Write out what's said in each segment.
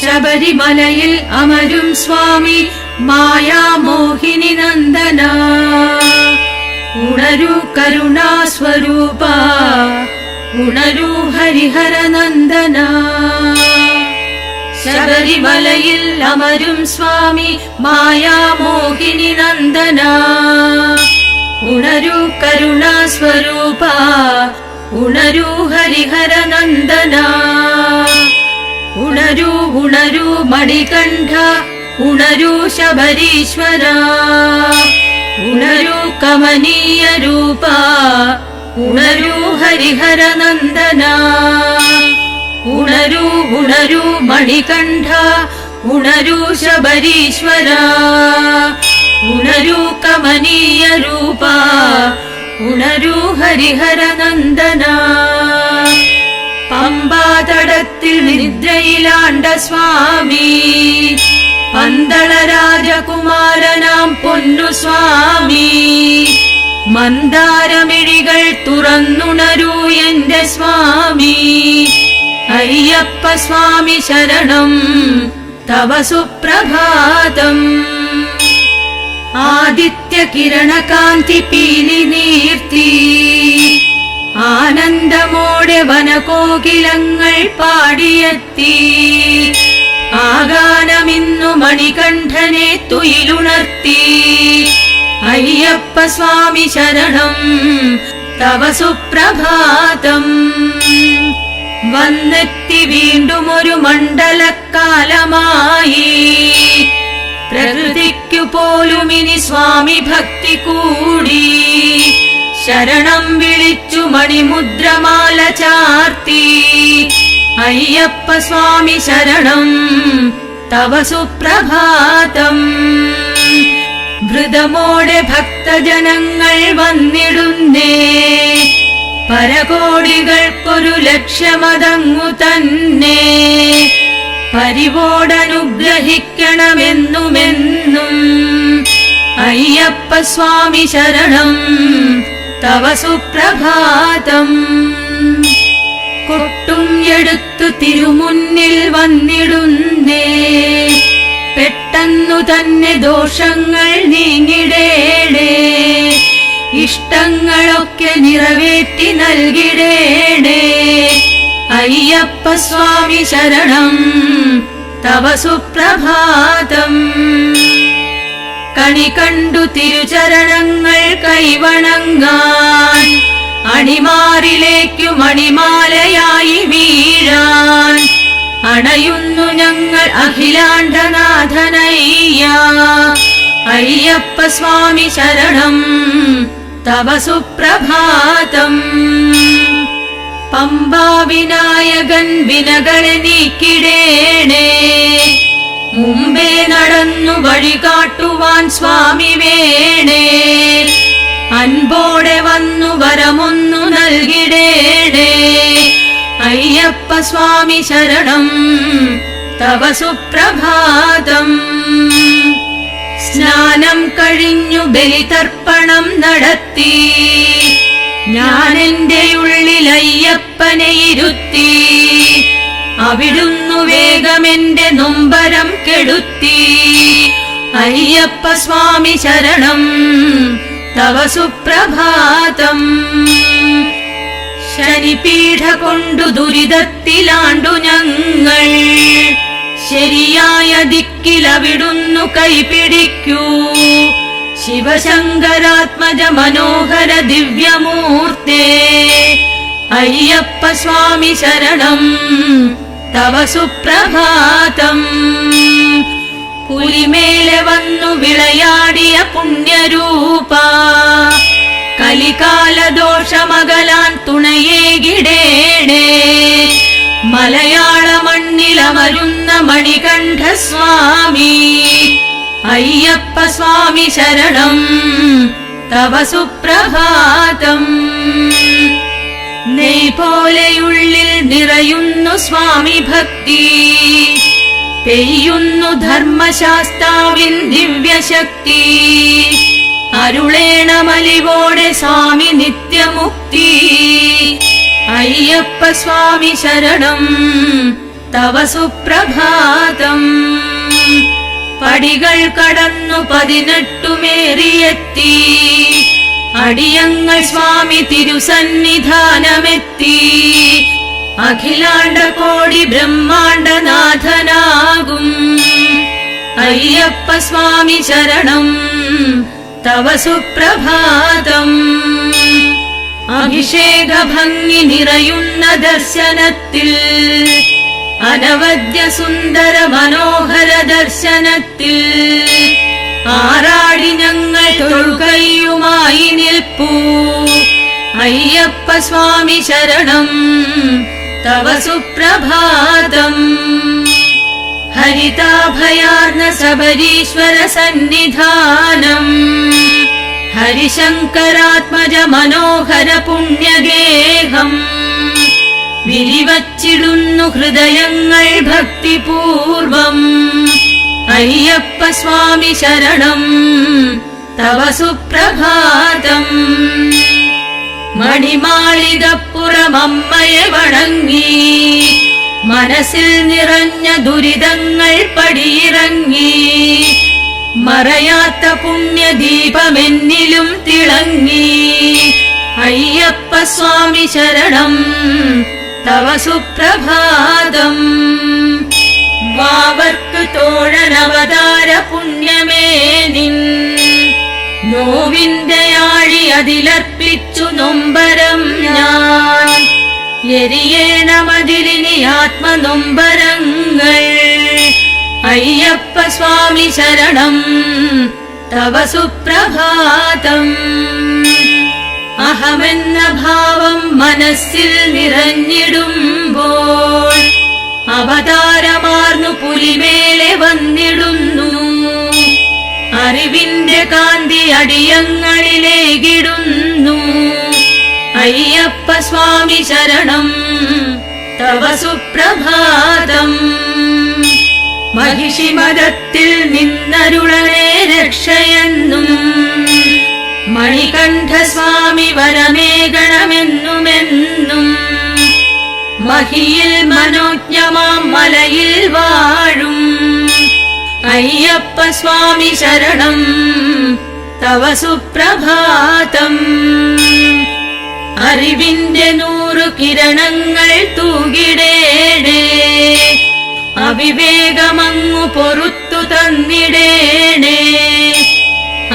ശബരിമലയിൽ അമരും സ്വാമി മായാമോഹിനി നന്ദന. ഉണരൂ കരുണാസ്വരൂപ, ഉണരൂ ഹരിഹര നന്ദന. ശബരിമലയിൽ അമരും സ്വാമി മായാമോഹിനി നന്ദന. ഉണരൂ കരുണാസ്വരൂപ, ഉണരൂ ഹരിഹര നന്ദന. ഉണരൂ ഉണരൂ മണികണ്ഠ, ഉണരൂ ശബരീശ്വര. ഉണരൂ കമനീയ രൂപ, ഉണരൂ ഹരിഹര നന്ദന. ഉണരൂ ഉണരൂ മണികണ്ഠ, ഉണരൂ ശബരീശ്വര. ഉണരൂ കമനീയ രൂപ, ഉണരൂ ഹരിഹര നന്ദന. പമ്പാതടത്തിൽ നിദ്രയിലാണ്ട സ്വാമി, പന്തള രാജകുമാരനാം പൊന്നു സ്വാമി. മന്ദാരമിഴികൾ തുറന്നുണരൂ എന്റെ സ്വാമി. അയ്യപ്പ സ്വാമി ശരണം, തവ സുപ്രഭാതം. ആദിത്യ കിരണകാന്തി പീലി നീർത്തി, ആനന്ദമോടെ വനകോകിലങ്ങൾ പാടിയെത്തി. ആഗാനമിന്നു മണികണ്ഠനെ തുയിലുണർത്തി. അയ്യപ്പ സ്വാമി ശരണം, തവ സുപ്രഭാതം. വന്നെത്തി വീണ്ടും ഒരു മണ്ഡലക്കാലമായി. പ്രകൃതിക്കു പോലും ഇനി സ്വാമി ഭക്തി കൂടി. ശരണം വിളിച്ചു മണിമുദ്രമാല ചാർത്തി. അയ്യപ്പ സ്വാമി ശരണം, തവ സുപ്രഭാതം. ധൃതമോടെ ഭക്തജനങ്ങൾ വന്നിടുന്നേ. പരകോടികൾക്കൊരു ലക്ഷ്യമതങ്ങു തന്നെ. പരിവോടനുഗ്രഹിക്കണമെന്നുമെന്നും. അയ്യപ്പ സ്വാമി ശരണം, തവ സുപ്രഭാതം. കൊട്ടും എടുത്തു തിരുമുന്നിൽ വന്നിടുന്നേ. പെട്ടെന്നു തന്നെ ദോഷങ്ങൾ നീങ്ങിടേണേ. ഇഷ്ടങ്ങളൊക്കെ നിറവേറ്റി നൽകിടേണേ. അയ്യപ്പ സ്വാമി ശരണം, തവ സുപ്രഭാതം. കണി കണ്ടു തിരുചരണങ്ങൾ കൈവണങ്ങാൻ. അണിമാറിലേക്കു മണിമാലയായി വീഴാൻ. അണയുന്നു ഞങ്ങൾ അഖിലാണ്ടനാഥനയ്യ. അയ്യപ്പ സ്വാമി ശരണം, തവ സുപ്രഭാതം. പമ്പാ വിനായകൻ വിനകളെ നീക്കിടേണേ. മുമ്പേ നടന്നു വഴികാട്ടുവാൻ സ്വാമി വേണേ. അൻപോടെ വന്നു വരമൊന്നു നൽകിടേണേ. അയ്യപ്പ സ്വാമി ശരണം, തവ സുപ്രഭാതം. സ്നാനം കഴിഞ്ഞു ബലിതർപ്പണം നടത്തി. ഞാൻ എന്റെ ഉള്ളിൽ അയ്യപ്പനെ ഇരുത്തി. അവിടുന്നു വേഗമെന്റെ നൊമ്പരം കെടുത്തി. അയ്യപ്പ സ്വാമി ശരണം, തവ സുപ്രഭാതം. ശനിപീഠ കൊണ്ടു ദുരിതത്തിലാണ്ടു ഞങ്ങൾ. ശരിയായ ദിക്കിലവിടുന്നു കൈപിടിക്കൂ. ശിവശങ്കരാത്മജ മനോഹര ദിവ്യമൂർത്തേ. അയ്യപ്പ സ്വാമി ശരണം, തവ സുപ്രഭാതം. പുലിമേലെ വന്നു വിളയാടിയ പുണ്യരൂപ. കലികാലദോഷമകലാൻ തുണയേകിടേണേ. മലയാള മണ്ണിലമരുന്ന മണികണ്ഠ സ്വാമി. അയ്യപ്പ സ്വാമി ശരണം, തവ സുപ്രഭാതം. നെയ് പോലെയുള്ളിൽ നിറയുന്നു സ്വാമി ഭക്തി. പെയ്യുന്നു ധർമ്മശാസ്താവിൻ ദിവ്യശക്തി. അരുളേണമലിവോടെ സ്വാമി നിത്യമുക്തി. അയ്യപ്പ സ്വാമി ശരണം, തവ സുപ്രഭാതം. പടികൾ കടന്നു 18 മേറിയെത്തി, അടിയങ്ങൾ സ്വാമി തിരുസന്നിധാനമെത്തി. അഖിലാണ്ട കോടി ബ്രഹ്മാണ്ടനാഥനാകും അയ്യപ്പ സ്വാമി ശരണം തവ സുപ്രഭാതം. അഭിഷേക ഭംഗി നിറയുന്ന ദർശനത്തിൽ, അനവദ്യ സുന്ദര മനോഹര ദർശനത്തിൽ, ആറാടി ഞങ്ങൾ തൊഴുകയുമായി നിൽപ്പൂ. അയ്യപ്പ സ്വാമി ശരണം തവ സുപ്രഭാതം. ഹരിതാഭയാർന്ന ശബരീശ്വര സന്നിധാനം, ഹരിശങ്കരാത്മജ മനോഹര പുണ്യഗേഹം. വിരിവച്ചിടുന്നു ഹൃദയങ്ങൾ ഭക്തിപൂർവം. അയ്യപ്പ സ്വാമി ശരണം തവ സുപ്രഭാതം. മണിമാളികപ്പുറമമ്മയെ വണങ്ങി, മനസ്സിൽ നിറഞ്ഞ ദുരിതങ്ങൾ പടിയിറങ്ങി. മറയാത്ത പുണ്യദീപമെന്നിലും തിളങ്ങി. അയ്യപ്പ സ്വാമി ശരണം തവ സുപ്രഭാതം. വാവർക്ക് തോഴനവതാര പുണ്യമേ നിൻ, നോവിന്റെ ആഴി അതിലർപ്പിച്ചു നൊമ്പരം ഞാൻ. എരിയേണമതിലിനി ആത്മനൊമ്പരങ്ങൾ. അയ്യപ്പ സ്വാമി ശരണം തവ സുപ്രഭാതം. അഹമെന്ന ഭാവം മനസ്സിൽ നിറഞ്ഞിടുമ്പോൾ, അവതാരമാർന്നു പുലിമേലെ വന്നിടുന്നു. അറിവിന്റെ കാന്തി അടിയങ്ങളിലേകിടുന്നു. അയ്യപ്പ സ്വാമി ശരണം തവ സുപ്രഭാതം. മഹിഷിമതത്തിൽ നിന്നരുളനെ രക്ഷയെന്നും, മണികണ്ഠസ്വാമി വരമേകണമെന്നുമെന്നും. മഹിയിൽ മനോജ്ഞമാം മലയിൽ വാഴും അയ്യപ്പ സ്വാമി ശരണം തവ സുപ്രഭാതം. അറിവിന്റെ 100 കിരണങ്ങൾ തൂകിടേണേ, അവിവേകമങ്ങു പൊറുത്തു തന്നിടേണേ.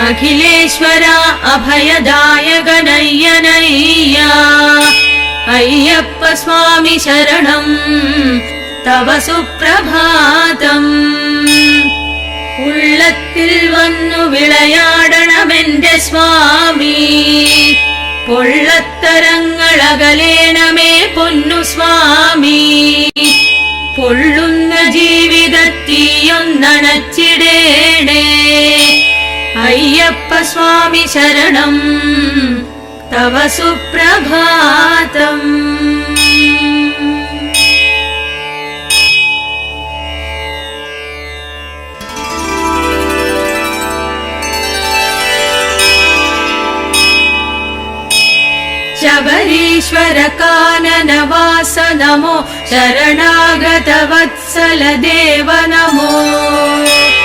അഖിലേശ്വര അഭയദായകനയ്യനയ്യ, അയ്യപ്പ സ്വാമി ശരണം തവ സുപ്രഭാതം. ഉള്ളത്തിൽ വന്നു വിളയാടണമെന്റെ സ്വാമി, പൊള്ളത്തരങ്ങളകലേണമേ പൊന്നു സ്വാമി. പൊള്ളുന്ന ജീവിതത്തീയൊന്നണച്ചിടേണേ, അയ്യപ്പ സ്വാമി ശരണം തവ സുപ്രഭാതം. ശബരീശ്വര കാനനവാസ നമോ, ശരണാഗത വത്സല ദേവ നമോ.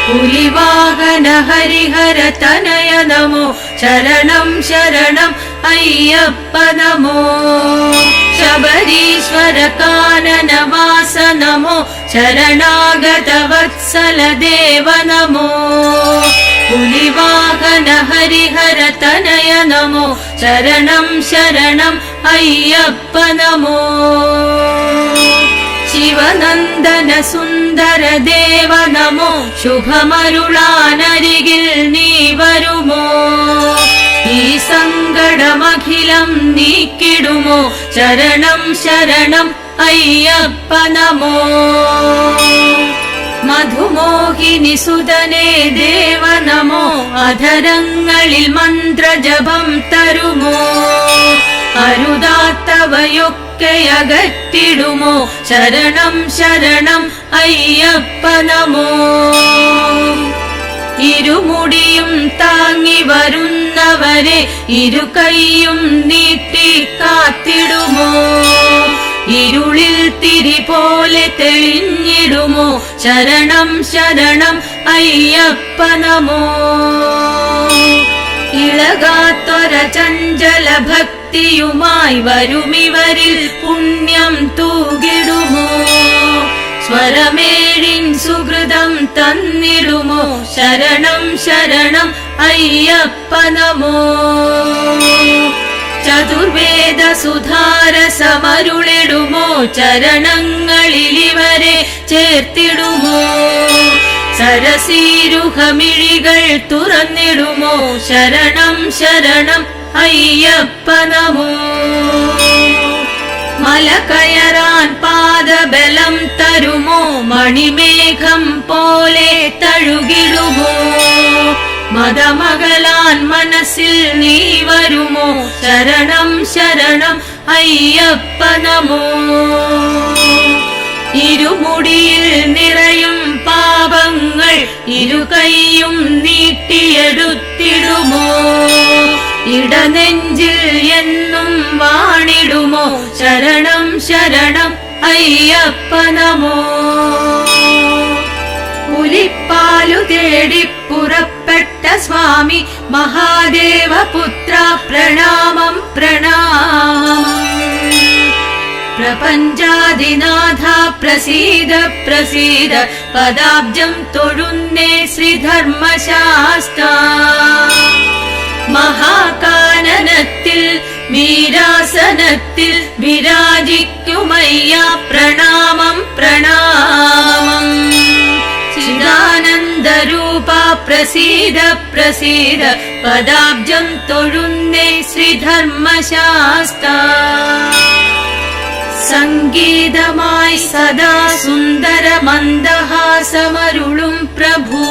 പുലിവാഹന ഹരിഹര തനയ നമോ, ശരണം ശരണം അയ്യപ്പ നമോ. ശബരീശ്വര കാനനവാസ നമോ, ശരണാഗത വത്സല ദേവ നമോ. പുലിവാഹന ഹരിഹര തനയ നമോ, ശരണം ശരണം അയ്യപ്പ നമോ. ശിവനന്ദന സുന്ദര ദേവ നമോ, ശുഭമരുളാനരികിൽ നീ വരുമോ. ഈ സങ്കടമഖിലം നീക്കിടുമോ, ശരണം ശരണം അയ്യപ്പ നമോ. മധുമോഹിനി സുതനേ ദേവ നമോ, അധരങ്ങളിൽ മന്ത്രജപം തരുമോ. അരുതാത്തവയൊക്കെ അകറ്റിടുമോ, ശരണം ശരണം അയ്യപ്പ നമോ. ഇരുമുടിയും താങ്ങി വരുന്നവരെ ഇരുകൈയും നീട്ടി കാത്തിടുമോ. ഇരുളിൽ തിരി പോലെ തെളിഞ്ഞിടുമോ ശരണം ശരണം അയ്യപ്പ നമോ. ഇളകാത്തൊര ചഞ്ചല ഭക്തിയുമായി വരുമിവരിൽ പുണ്യം തൂകിടുമോ. സ്വരമേഴിൻ സുഹൃതം തന്നിടുമോ ശരണം ശരണം അയ്യപ്പ നമോ. ചതുർവേദ സുധാരസമരുളിടുമോ ചരണങ്ങളിലിവരെ ചേർത്തിടുമോ. സരസീരുഹമിഴികൾ തുറന്നിടുമോ ശരണം ശരണം അയ്യപ്പ നമോ. മല കയറാൻ പാദബലം തരുമോ മണിമേഘം പോലെ തഴുകിടുമോ. മതമകലാൻ മനസ്സിൽ നീ വരുമോ ശരണം ശരണം അയ്യപ്പ നമോ. ഇരുമുടിയിൽ നിറയും പാപങ്ങൾ ഇരുകൈയും നീട്ടിയെടുത്തിടുമോ. ഇടനെഞ്ചിൽ എന്നും വാണിടുമോ ശരണം ശരണം അയ്യപ്പ നമോ. പുലിപ്പാലു തേടി പുറപ്പെട്ട സ്വാമി മഹാദേവപുത്ര പ്രണാമം പ്രണാമം. പ്രപഞ്ചാദിനാഥ പ്രസീദ പ്രസീദ പദാബ്ജം തൊഴുന്നേ ശ്രീധർമ്മശാസ്ത്ര. മഹാകാനനത്തിൽ വീരാസനത്തിൽ വിരാജിക്കുമയ്യ പ്രണാമം പ്രണാമം. ചിദാനന്ദരൂപ പ്രസീദ പ്രസീദ പദാബ്ജം തൊഴുന്നേ ശ്രീധർമ്മശാസ്ത്ര. സംഗീതമായി സദാ സുന്ദര മന്ദഹാസമരുളും പ്രഭു.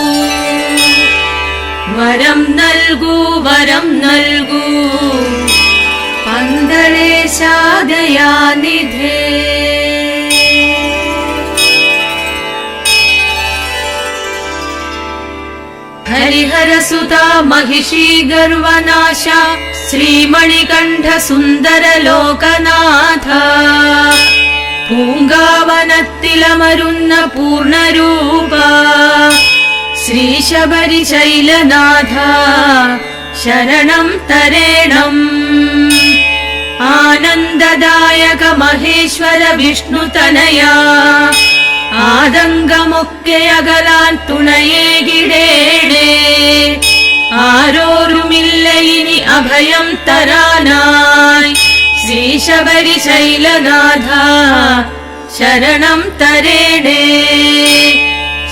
വരം നൽകൂ വരം നൽകൂ പന്തളേശാദയാനിധേ. ഹരിഹരസുതാ महिषी गर्वनाशा ശ്രീമണികണ്ഠ സുന്ദര ലോകനാഥ. പൂങ്കാവനത്തിലമരുന്ന പൂർണ്ണരൂപ ശ്രീശബരി ശൈലനാഥ ശരണം തരേണം. ആനന്ദദായക മഹേശ്വര വിഷ്ണുതനയ ആതങ്കമൊക്കെ അകലാൻ തുണയേകിടേണേ. ആരോരുമില്ല ഇനി അഭയം തരാനായി ശ്രീശബരി ശൈലനാഥ ശരണം തരേണേ.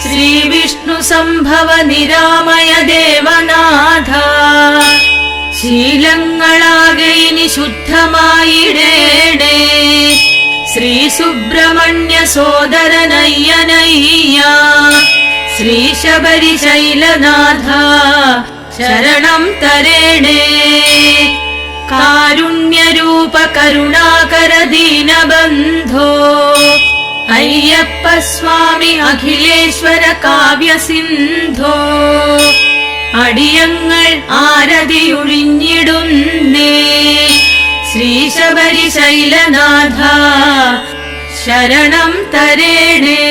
ശ്രീ വിഷ്ണു സംഭവ നിരാമയ ദേവനാഥ ശീലങ്ങളാകെ ഇനി ശുദ്ധമായിടേണേ. ശ്രീ സുബ്രഹ്മണ്യ സോദരനയ്യനയ്യ ശ്രീശബരി ശൈലനാഥ ശരണം തരേണേ. കാരുണ്യരൂപ കരുണാകര ദീനബന്ധോ അയ്യപ്പ സ്വാമി അഖിലേശ്വര കാവ്യസിന്ധോ. അടിയങ്ങൾ ആരതിയൊഴിഞ്ഞിടുന്നേ ശ്രീശബരി ശൈലനാഥ ശരണം തരേണേ.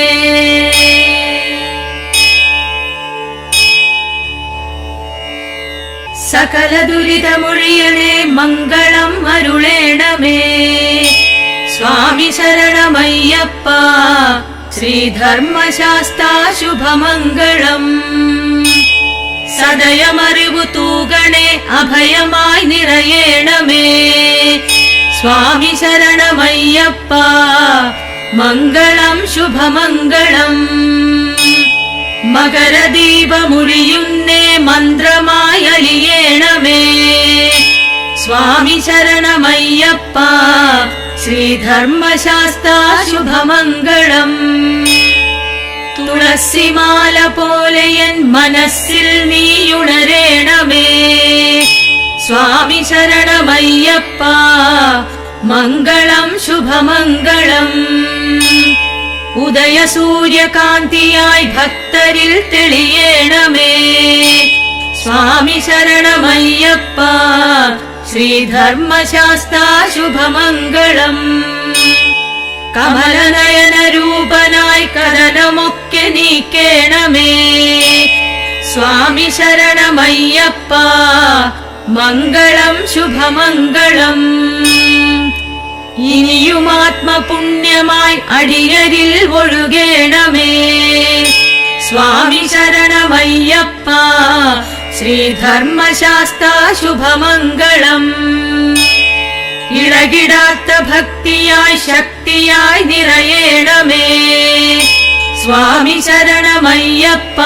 സകല ദുരിതമൊഴിയണേ മംഗളം അരുളേണമേ. സ്വാമി ശരണമയ്യപ്പ ശ്രീധർമ്മശാസ്താ ശുഭമംഗളം. സദയമറിവു തൂകണേ അഭയമായി നിറയേണമേ. സ്വാമി ശരണമയ്യപ്പ മംഗളം ശുഭമംഗളം. മകരദീപമുഴിയുന്നേ മന്ത്രമായി അലിയേണമേ. സ്വാമി ശരണമയ്യപ്പ ശ്രീധർമ്മശാസ്താ ശുഭമംഗളം. തുളസിമാല പോലെ എൻ മനസ്സിൽ നീയുണരേണമേ. സ്വാമി ശരണമയ്യപ്പ മംഗളം ശുഭമംഗളം. ഉദയ സൂര്യകാന്തിയായി ഭക്തരിൽ തെളിയേണമേ. സ്വാമി ശരണമയ്യപ്പ ശ്രീധർമ്മശാസ്താ ശുഭമംഗളം. കമലനയന രൂപനായി കഥനമൊക്കെ നീക്കേണമേ. സ്വാമി ശരണമയ്യപ്പ, മംഗളം ശുഭമംഗളം. ഇനിയും ആത്മപുണ്യമായി അടിയരിൽ ഒഴുകേണമേ. സ്വാമി ശരണമയ്യപ്പ, ശ്രീധർമ്മശാസ്ത്ര ശുഭമംഗളം. ഇളകിടാത്ത ഭക്തിയായി ശക്തിയായി നിറയേണമേ. സ്വാമി ശരണമയ്യപ്പ,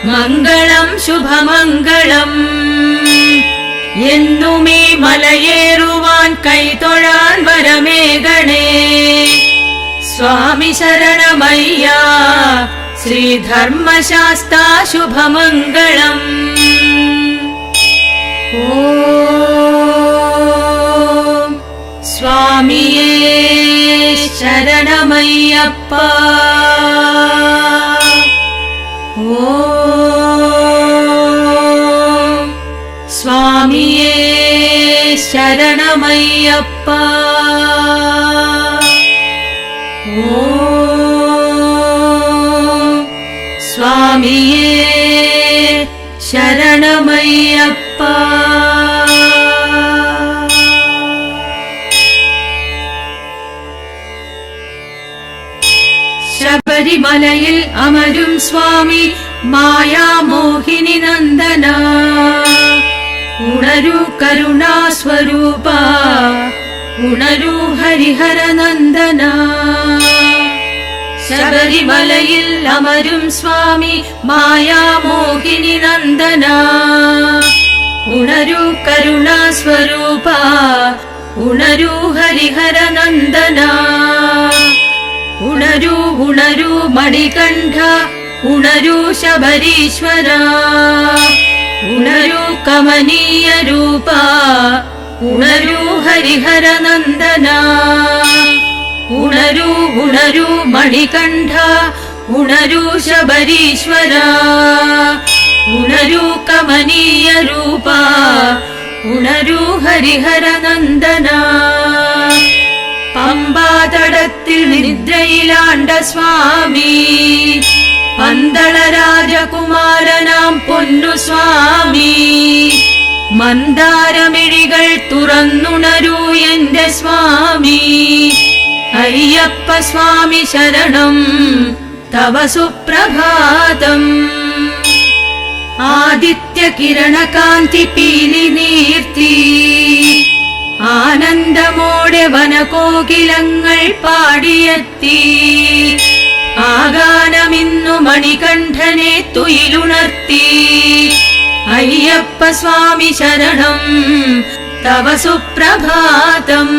മംഗളം ശുഭമംഗളം. എന്നുമീ മലയേറുവാൻ കൈതൊഴാൻ വരമേകണേ. സ്വാമി ശരണമയ്യ, ശ്രീധർമ്മശാസ്ത്ര ശുഭമംഗളം. ഓം സ്വാമിയേ ശരണമയ്യപ്പ. ഓം സ്വാമിയേ ശരണമയ്യപ്പ. ഓം സ്വാമിയേ ശരണമയ്യപ്പ. ശബരിമലയിൽ അമരും സ്വാമി മായാമോഹിനി നന്ദന. ഉണരൂ കരുണാസ്വരൂപ, ഉണരൂ ഹരിഹര നന്ദന. ശബരിമലയിൽ അമരും സ്വാമി മായാമോഹിനി നന്ദന. ഉണരൂ കരുണാസ്വരൂപ, ഉണരൂ ഹരിഹര നന്ദന. ഉണരൂ ഉണരൂ മണികണ്ഠ, ഉണരൂ ശബരീശ്വര. ഉണരൂ കമനീയ രൂപ, ഉണരൂ ഹരിഹര നന്ദന. ഉണരൂ ഉണരൂ മണികണ്ഠ, ഉണരൂ ശബരീശ്വര. ഉണരൂ കമനീയ രൂപ, ഉണരൂ ഹരിഹര നന്ദന. പമ്പാതടത്തിൽ നിദ്രയിലാണ്ട സ്വാമി, പന്തള രാജകുമാരനാം പൊന്നു സ്വാമി. മന്ദാരമിഴികൾ തുറന്നുണരൂ എന്റെ സ്വാമി. അയ്യപ്പ സ്വാമി ശരണം, തവ സുപ്രഭാതം. ആദിത്യ കിരണകാന്തി പീലി നീർത്തി, ആനന്ദമോടെ വനകോകിലങ്ങൾ പാടിയെത്തി. ആഗാനമിന്നു മണികണ്ഠനെ തുയിലുണർത്തി. അയ്യപ്പ സ്വാമി ശരണം, തവ സുപ്രഭാതം.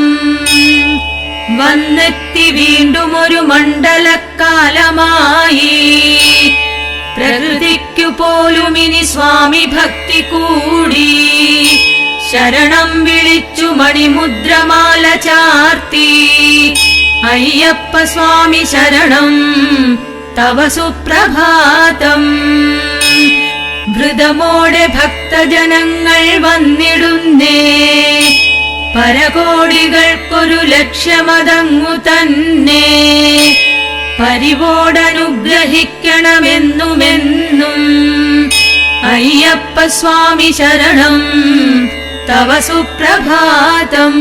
വന്നെത്തി വീണ്ടും ഒരു മണ്ഡലക്കാലമായി. പ്രകൃതിക്കു പോലും ഇനി സ്വാമി ഭക്തി കൂടി. ശരണം വിളിച്ചു മണിമുദ്രമാല ചാർത്തി. അയ്യപ്പ സ്വാമി ശരണം, തവ സുപ്രഭാതം. ധൃതമോടെ ഭക്തജനങ്ങൾ വന്നിടുന്നേ. പരകോടികൾക്കൊരു ലക്ഷ്യമതങ്ങു തന്നെ. പരിവോടനുഗ്രഹിക്കണമെന്നുമെന്നും. അയ്യപ്പ സ്വാമി ശരണം, തവ സുപ്രഭാതം.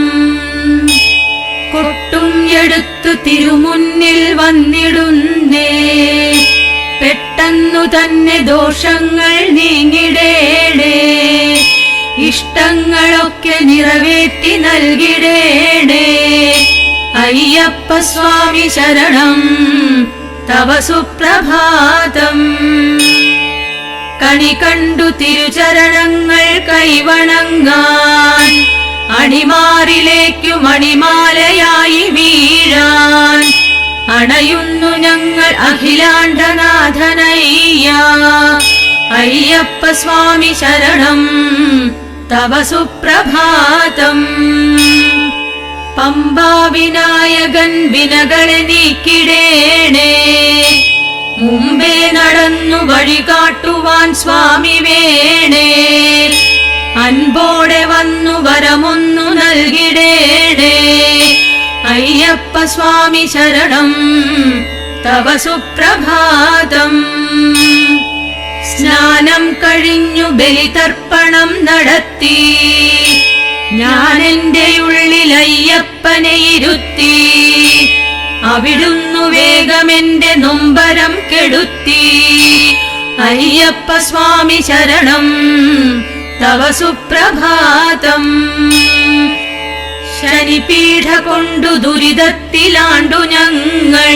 കൊട്ടും എടുത്തു തിരുമുന്നിൽ വന്നിടുന്നേ. പെട്ടെന്നു തന്നെ ദോഷങ്ങൾ നീങ്ങിടേണേ. ഇഷ്ടങ്ങളൊക്കെ നിറവേറ്റി നൽകിടേണേ. അയ്യപ്പ സ്വാമി ശരണം, തവ സുപ്രഭാതം. കണി കണ്ടു തിരുചരണങ്ങൾ കൈവണങ്ങാൻ. അണിമാറിലേക്കു മണിമാലയായി വീഴാൻ. അണയുന്നു ഞങ്ങൾ അഖിലാണ്ടനാഥനയ്യ. അയ്യപ്പ സ്വാമി ശരണം, തവ സുപ്രഭാതം. പമ്പാ വിനായകൻ വിനകളെ നീക്കിടേണേ. മുമ്പേ നടന്നു വഴി കാട്ടുവാൻ സ്വാമി വേണേ. അൻപോടെ വന്നു വരമൊന്നു നൽകിടേണേ. അയ്യപ്പ സ്വാമി ശരണം തവ സുപ്രഭാതം. സ്നാനം കഴിഞ്ഞു ബലിതർപ്പണം നടത്തി, ഞാൻ എന്റെ ഉള്ളിൽ അയ്യപ്പനെ ഇരുത്തി. അവിടുന്നു വേഗമെന്റെ നൊമ്പരം കെടുത്തി. അയ്യപ്പ സ്വാമി ശരണം തവ സുപ്രഭാതം. ശനിപീഠ കൊണ്ടു ദുരിതത്തിലാണ്ടു ഞങ്ങൾ,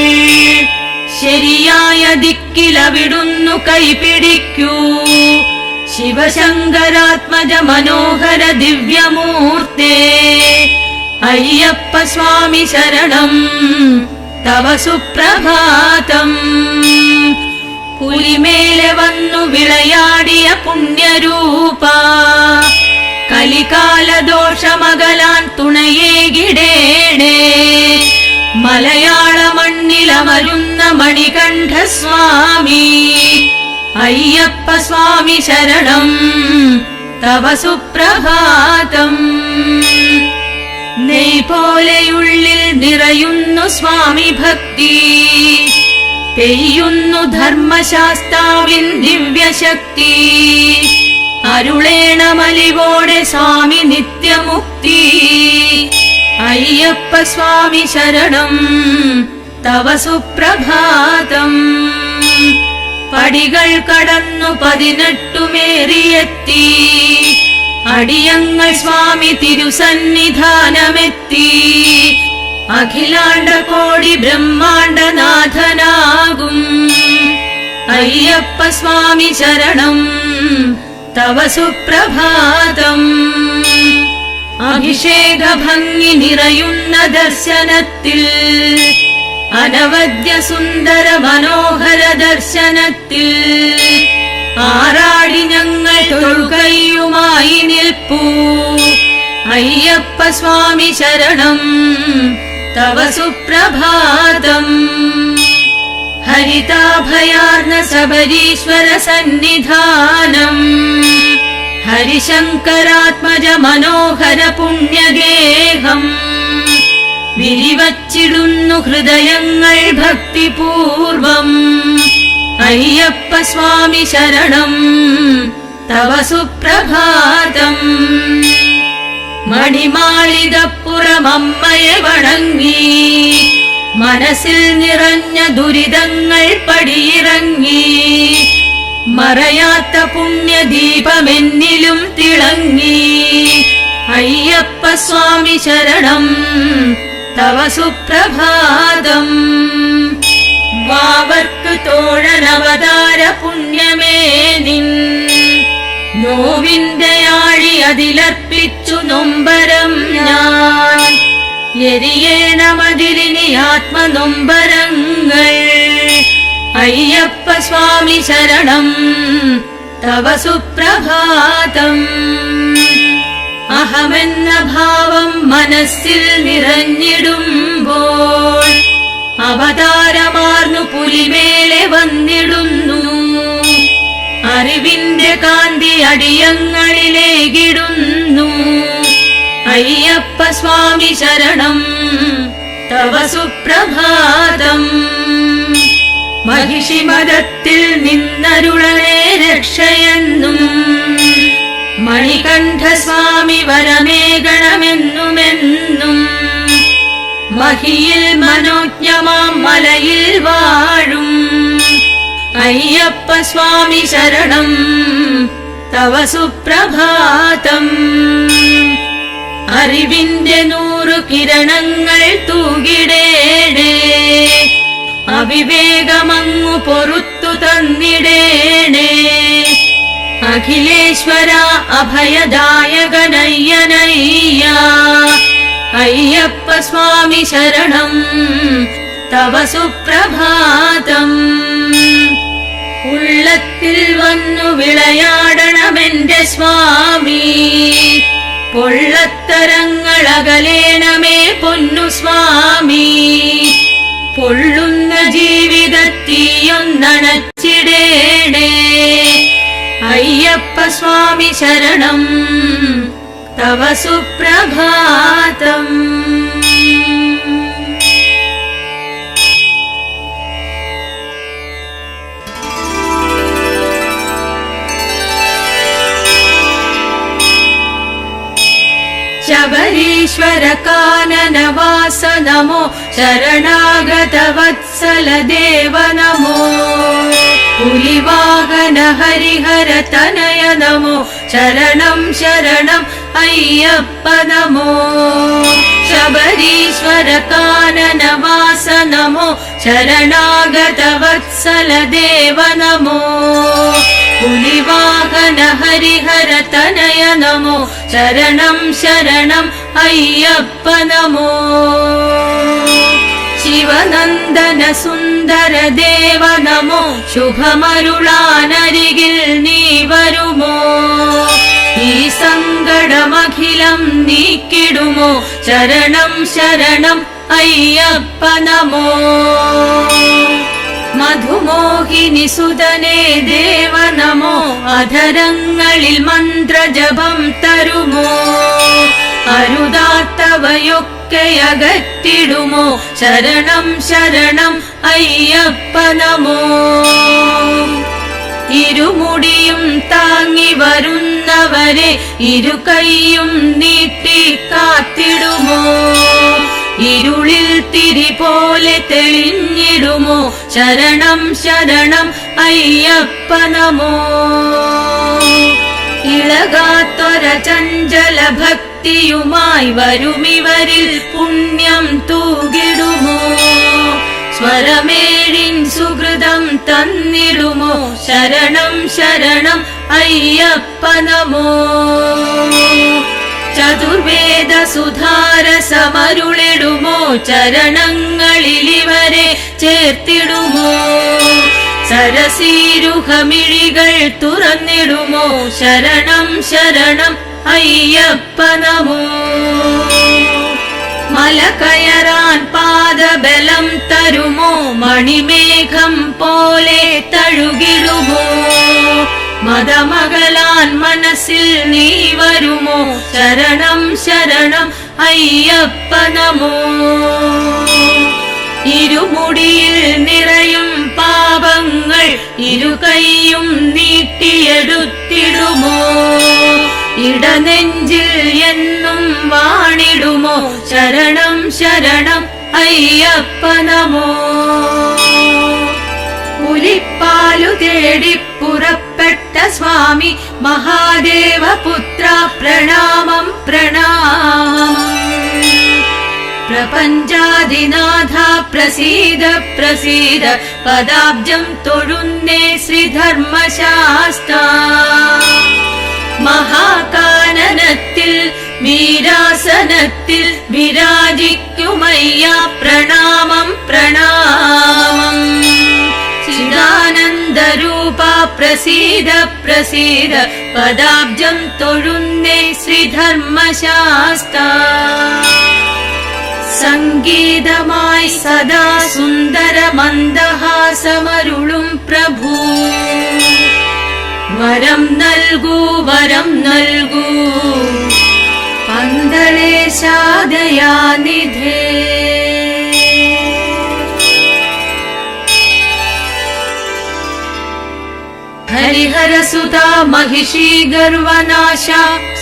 ശരിയായ ദിക്കിലവിടുന്നു കൈപിടിക്കൂ. ശിവശങ്കരാത്മജ മനോഹര ദിവ്യമൂർത്തേ, അയ്യപ്പ സ്വാമി ശരണം തവ സുപ്രഭാതം. പുലിമേലെ വന്നു വിളയാടിയ പുണ്യരൂപ, കലികാലദോഷമകലാൻ തുണയേകിടേണേ. മലയാള മണ്ണിലമരുന്ന മണികണ്ഠസ്വാമി, അയ്യപ്പ സ്വാമി ശരണം തവ സുപ്രഭാതം. നെയ് പോലെയുള്ളിൽ നിറയുന്നു സ്വാമി ഭക്തി, പെയ്യുന്നു ധർമ്മശാസ്താവിൻ ദിവ്യശക്തി. അരുളേണമലിവോടെ സ്വാമി നിത്യമുക്തി, അയ്യപ്പ സ്വാമി ശരണം തവ സുപ്രഭാതം. പടികൾ കടന്നു 18 മേറിയെത്തി, അടിയങ്ങൾ സ്വാമി തിരുസന്നിധാനമെത്തി. അഖിലാണ്ട കോടി ബ്രഹ്മാണ്ടനാഥനാകും അയ്യപ്പ സ്വാമി ശരണം തവ സുപ്രഭാതം. അഭിഷേക ഭംഗി നിറയുന്ന ദർശനത്തിൽ, അനവദ്യ സുന്ദര മനോഹര ദർശനത്തിൽ, ആറാടി ഞങ്ങൾ തൊഴുകയുമായി നിൽപ്പൂ. അയ്യപ്പ സ്വാമി ശരണം തവ സുപ്രഭാതം. ഹരിതാഭയാർന്ന ശബരീശ്വര സന്നിധാനം, ഹരിശങ്കരാത്മജ മനോഹര പുണ്യഗേഹം. വിരിവച്ചിടുന്നു ഹൃദയങ്ങൾ ഭക്തിപൂർവം, അയ്യപ്പ സ്വാമി ശരണം തവ സുപ്രഭാതം. മണിമാളികപ്പുറമമ്മയെ വണങ്ങി, മനസ്സിൽ നിറഞ്ഞ ദുരിതങ്ങൾ പടിയിറങ്ങി. മറയാത്ത പുണ്യദീപമെന്നിലും തിളങ്ങി, അയ്യപ്പ സ്വാമി ശരണം തവ സുപ്രഭാതം. വാവർക്ക് തോഴനവതാര പുണ്യമേ നിൻ, നോവിന്റെ ആഴി അതിലർപ്പിച്ചു നൊമ്പരം ഞാൻ. എരിയേണമതിലിനി ആത്മനൊമ്പരങ്ങൾ, അയ്യപ്പ സ്വാമി ശരണം തവ സുപ്രഭാതം. അഹമെന്ന ഭാവം മനസ്സിൽ നിറഞ്ഞിടുമ്പോൾ, അവതാരമാർന്നു പുലിമേലെ വന്നിടുന്നു. അറിവിന്റെ കാന്തി അടിയങ്ങളിലേകിടുന്നു, അയ്യപ്പ സ്വാമി ശരണം തവ സുപ്രഭാതം. മഹിഷിമതത്തിൽ നിന്നരുളണേ രക്ഷയെന്നും, മണികണ്ഠസ്വാമി വരമേകണമെന്നുമെന്നും. മഹിയിൽ മനോജ്ഞമാം മലയിൽ വാഴും, അയ്യപ്പ സ്വാമി ശരണം തവ സുപ്രഭാതം. അറിവിന്റെ 100 കിരണങ്ങൾ തൂകിടേണേ, അവിവേകമങ്ങു പൊറുത്തു തന്നിടേണേ. അഖിലേശ്വര അഭയദായകനയ്യനയ്യ, അയ്യപ്പ സ്വാമി ശരണം തവ സുപ്രഭാതം. ഉള്ളത്തിൽ വന്നു വിളയാടണമെന്റെ സ്വാമി, പൊള്ളത്തരങ്ങളകലേണമേ പൊന്നു സ്വാമി. പൊള്ളുന്ന ജീവിതത്തീയൊന്നണച്ചിടേണേ, അയ്യപ്പ സ്വാമി ശരണം തവ സുപ്രഭാതം. ശബരീശ്വര കാനനവാസ നമോ ശരണാഗത വത്സല ദേവ നമോ പുലിവാഹന ഹരിഹര തനയ നമോ ശരണം ശരണം അയ്യപ്പ നമോ ശബരീശ്വര കാനനവാസ നമോ ശരണാഗത വത്സല ദേവ നമോ പുലിവാഹന ഹരിഹര തനയ നമോ ശരണം ശരണം അയ്യപ്പ നമോ ശിവനന്ദന സുന്ദര ദേവ നമോ ശുഭമരുളാനരികിൽ നീ വരുമോ ഈ സങ്കടമഖിലം നീക്കിടുമോ ശരണം ശരണം അയ്യപ്പ നമോ മധുമോഹിനി സുതനേ ദേവ നമോ അധരങ്ങളിൽ മന്ത്രജപം തരുമോ അരുതാത്തവയൊക്കെ അകറ്റിടുമോ ശരണം ശരണം അയ്യപ്പ നമോ ഇരുമുടിയും താങ്ങി വരുന്നവരെ ഇരു കൈയും നീട്ടി കാത്തിടുമോ ഇരുളിൽ തിരി പോലെ തെളിഞ്ഞിടുമോ ശരണം ശരണം അയ്യപ്പ നമോ ഇളകാത്തൊര ചഞ്ചല ഭക്തിയുമായി വരുമിവരിൽ പുണ്യം തൂകിടുമോ സ്വരമേഴിൻ സുഹൃതം തന്നിടുമോ ശരണം ശരണം അയ്യപ്പ നമോ ചതുർവേദ സുധാരസമരുളിടുമോ ചരണങ്ങളിലിവരെ ചേർത്തിടുമോ സരസീരുഹമിഴികൾ തുറന്നിടുമോ ശരണം ശരണം അയ്യപ്പ നമോ മല കയറാൻ പാദബലം തരുമോ മണിമേഘം പോലെ തഴുകിടുമോ മതമകലാൻ മനസ്സിൽ നീ വരുമോ ശരണം ശരണം അയ്യപ്പ നമോ ഇരുമുടിയിൽ നിറയും പാപങ്ങൾ ഇരു കൈയും നീട്ടിയെടുത്തിടുമോ ഇടനെഞ്ചിൽ എന്നും വാണിടുമോ ശരണം ശരണം അയ്യപ്പ നമോ പുലിപ്പാലു തേടി പുറപ്പെട്ട സ്വാമി മഹാദേവ പുത്ര പ്രണാമം പ്രണാമം പ്രപഞ്ചാദിനാഥ പ്രസീദ പ്രസീദ പദാബ്ജം തൊഴുന്നേ ശ്രീധർമ്മശാസ്ത്ര മഹാകാനനത്തിൽ വീരാസനത്തിൽ വിരാജിക്കുമയ്യ പ്രണാമം പ്രണാമം ചിദാനന്ദരൂപ പ്രസീദ പ്രസീദ പദാബ്ജം തൊഴുന്നേ ശ്രീധർമ്മശാസ്ത്ര സംഗീതമായി സദാ സുന്ദര മന്ദഹാസമരുളും പ്രഭു വരം നൽകൂ വരം നൽകൂ പന്തളേശാദയാനിധേ ഹരിഹരസുതാ മഹിഷീ ഗർവനാശ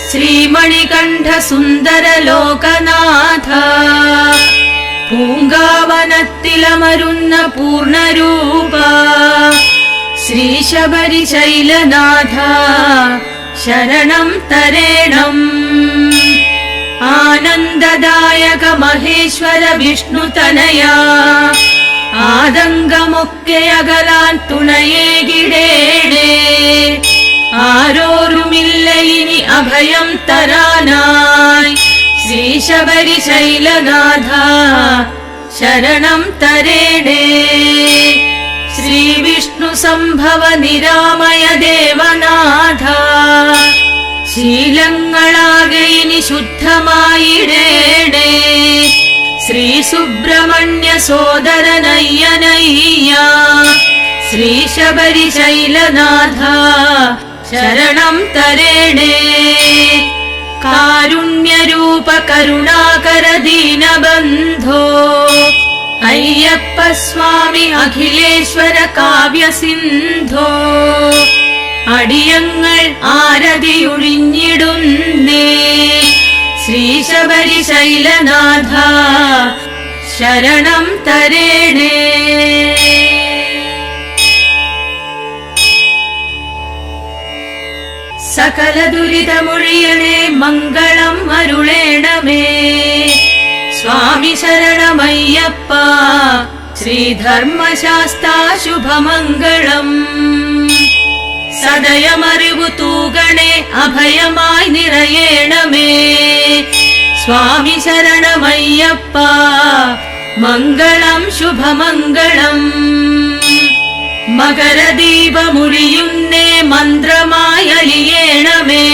ശ്രീമണികണ്ഠ സുന്ദര ലോകനാഥ പൂങ്കാവനത്തിലമരുന്ന പൂർണ്ണരൂപ ശ്രീ ശബരിശൈലനാഥ ശരണം തരേണം ആനന്ദദായക മഹേശ്വര വിഷ്ണുതനയ ആതങ്കമൊക്കെ അകലാൻ തുണയേകിടേണേ ആരോരുമില്ല ഇനി അഭയം തരാനായി ശ്രീ ശബരിശൈലനാഥ ശരണം തരേണേ ശ്രീ വിഷ്ണു സംഭവ നിരാമയ ദേവനാഥ ശീലങ്ങളാകെ ഇനി ശുദ്ധമായിടേണേ ശ്രീ സുബ്രഹ്മണ്യ സോദരനയ്യനയ്യ ശ്രീ ശബരിശൈലനാഥ ശരണം തരേണേ കാരുണ്യരൂപ കരുണാകര ദീനബന്ധോ അയ്യപ്പ സ്വാമി അഖിലേശ്വര കാവ്യസിന്ധോ അടിയങ്ങൾ ആരതിയൊഴിഞ്ഞിടുന്നേ ശ്രീശബരിശൈലനാഥ ശരണം തരേണേ. സകല ദുരിതമൊഴിയണേ, മംഗളം അരുളേണമേ. സ്വാമി ശരണമയ്യപ്പ, ശ്രീധർമ്മശാസ്താ ശുഭമംഗളം. സദയമറിവു തൂകണേ, അഭയമായി നിറയേണമേ. സ്വാമി ശരണമയ്യപ്പ, മംഗളം ശുഭമംഗളം. മകരദീപമുഴിയുന്നേ, മന്ത്രമായി അലിയേണമേ.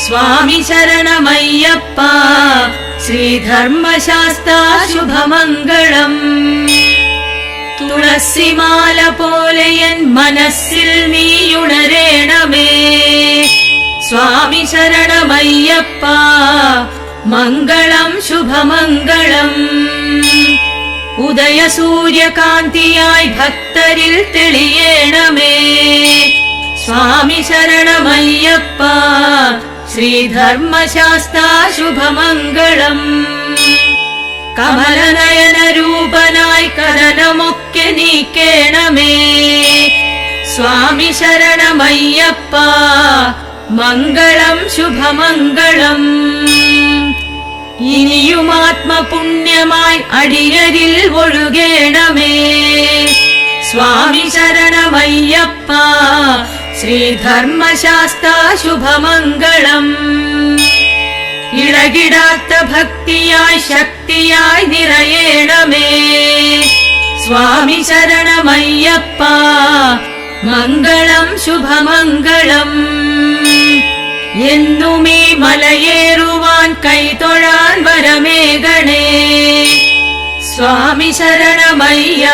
സ്വാമി ശരണമയ്യപ്പ, ശ്രീധർമ്മശാസ്താ ശുഭമംഗളം. തുളസിമാല പോലെ എൻ മനസ്സിൽ നീയുണരേണമേ. സ്വാമി ശരണമയ്യപ്പ, മംഗളം ശുഭമംഗളം. ഉദയസൂര്യകാന്തിയായി ഭക്തരിൽ തെളിയേണമേ. സ്വാമി ശരണമയ്യപ്പ, ശ്രീധർമ്മശാസ്താ ശുഭമംഗളം. കമലനയന രൂപനായി കലനമൊക്കെ നീക്കേണമേ. സ്വാമി ശരണമയ്യപ്പ, മംഗളം ശുഭമംഗളം. ഇനിയും ആത്മപുണ്യമായി അടിയരിൽ ഒഴുകേണമേ. സ്വാമി ശരണമയ്യപ്പ, ശ്രീധർമ്മശാസ്താ ശുഭമംഗളം. ഇളകിടാത്ത ഭക്തിയായി ശക്തിയായി നിറയേണമേ. സ്വാമി ശരണമയ്യപ്പ, മംഗളം ശുഭമംഗളം. എന്നുമീ മലയേറുവാൻ കൈതൊഴാൻ വരമേകണേ. സ്വാമി ശരണമയ്യ,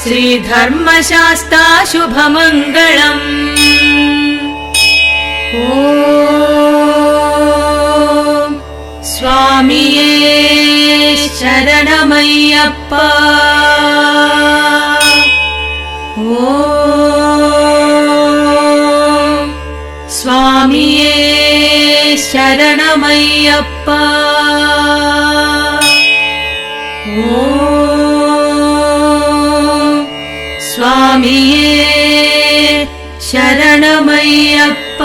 ശ്രീധർമ്മശാസ്താ ശുഭമംഗളം. ഓം സ്വാമിയേ ശരണമയ്യപ്പ. ഓം സ്വാമിയേ ശരണമയ്യപ്പ. ഓം സ്വാമിയേ ശരണമയ്യപ്പ.